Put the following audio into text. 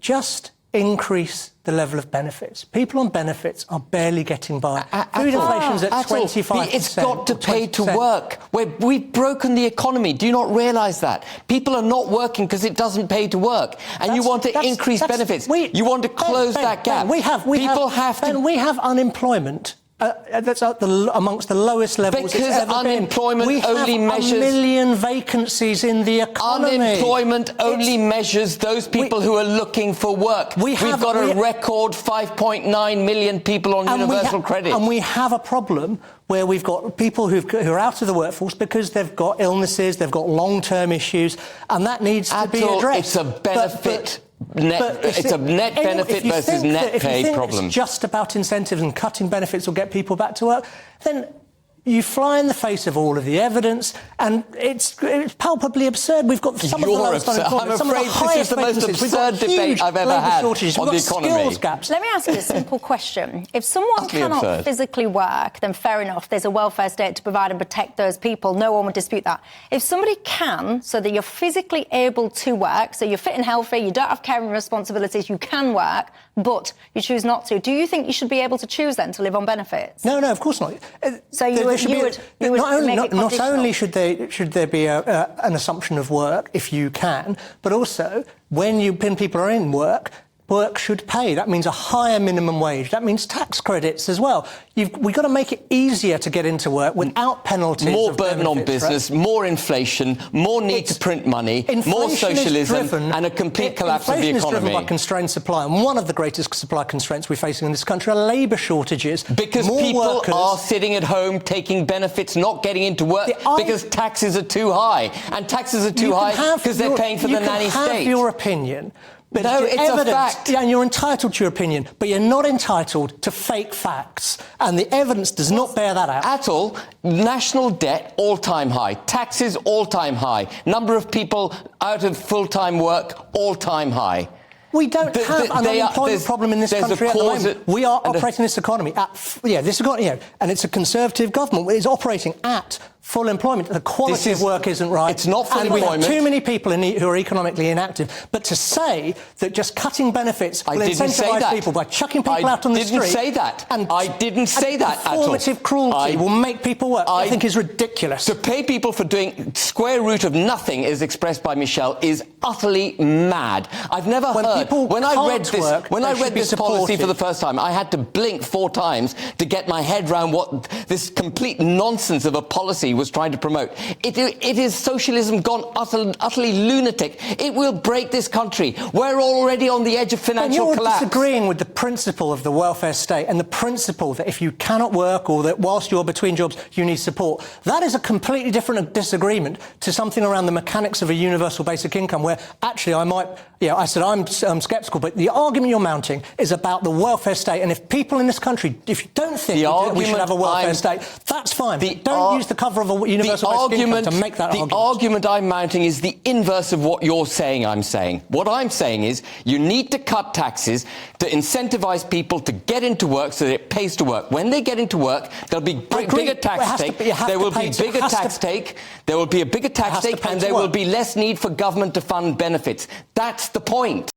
just increase the level of benefits. People on benefits are barely getting by. Food inflation's at 25%. It's got to pay to work. We've broken the economy. Do you not realise that? People are not working because it doesn't pay to work. And you want to increase benefits. You want to close that gap. We have unemployment that's amongst the lowest levels it's ever been. Unemployment only measures... We have 1 million vacancies in the economy. Unemployment only measures those people who are looking for work. We've got a record 5.9 million people on universal credit. And we have a problem where we've got people who are out of the workforce because they've got illnesses, they've got long-term issues, and that needs to be addressed. It's a benefit... it's a net benefit versus net pay problem. If it's just about incentives and cutting benefits will get people back to work, then you fly in the face of all of the evidence, and it's palpably absurd. We've got some of the lowest unemployment, I'm afraid this is the most absurd debate I've ever had on the economy. Skills gaps. Let me ask you a simple question. If someone cannot physically work, then fair enough, there's a welfare state to provide and protect those people. No one would dispute that. If somebody can, so that you're physically able to work, so you're fit and healthy, you don't have caring responsibilities, you can work, but you choose not to, do you think you should be able to choose then to live on benefits? No, of course not. So you would not only should there be an assumption of work if you can, but also when people are in work should pay. That means a higher minimum wage. That means tax credits as well. We've got to make it easier to get into work without penalties. More burden on business, more inflation, more need to print money, more socialism, and a complete collapse of the economy. Inflation is driven by constrained supply, and one of the greatest supply constraints we're facing in this country are labour shortages. Because people are sitting at home taking benefits, not getting into work because taxes are too high. And taxes are too high because they're paying for the nanny state. You can have your opinion. But no, it's a fact. Yeah, and you're entitled to your opinion, but you're not entitled to fake facts. And the evidence does not bear that out. At all. National debt, all-time high. Taxes, all-time high. Number of people out of full-time work, all-time high. We don't have an unemployment problem in this country at the moment. We are operating this economy and it's a Conservative government. It's operating at full employment. The quality of work isn't right. It's not full employment. And we have too many people who are economically inactive. But to say that just cutting benefits will incentivise people by chucking people out on the street... I didn't say that. I didn't say that at all. Performative cruelty will make people work, I think is ridiculous. To pay people for doing square root of nothing, as expressed by Michelle, is utterly mad. I've never heard... When I read this policy for the first time, I had to blink 4 times to get my head around what this complete nonsense of a policy was trying to promote. It is socialism gone utterly lunatic. It will break this country. We're already on the edge of financial collapse. You're disagreeing with the principle of the welfare state and the principle that if you cannot work or that whilst you're between jobs you need support. That is a completely different disagreement to something around the mechanics of a universal basic income, where actually I said I'm sceptical, but the argument you're mounting is about the welfare state. And if people in this country, if you don't think we should have a welfare state, that's fine. Don't use the cover of a universal basic income to make that argument. The argument I'm mounting is the inverse of what you're saying I'm saying. What I'm saying is you need to cut taxes to incentivise people to get into work so that it pays to work. When they get into work, there'll be bigger tax take. There will be bigger tax take. There will be a bigger tax take, and there will be less need for government to fund benefits. That's the point.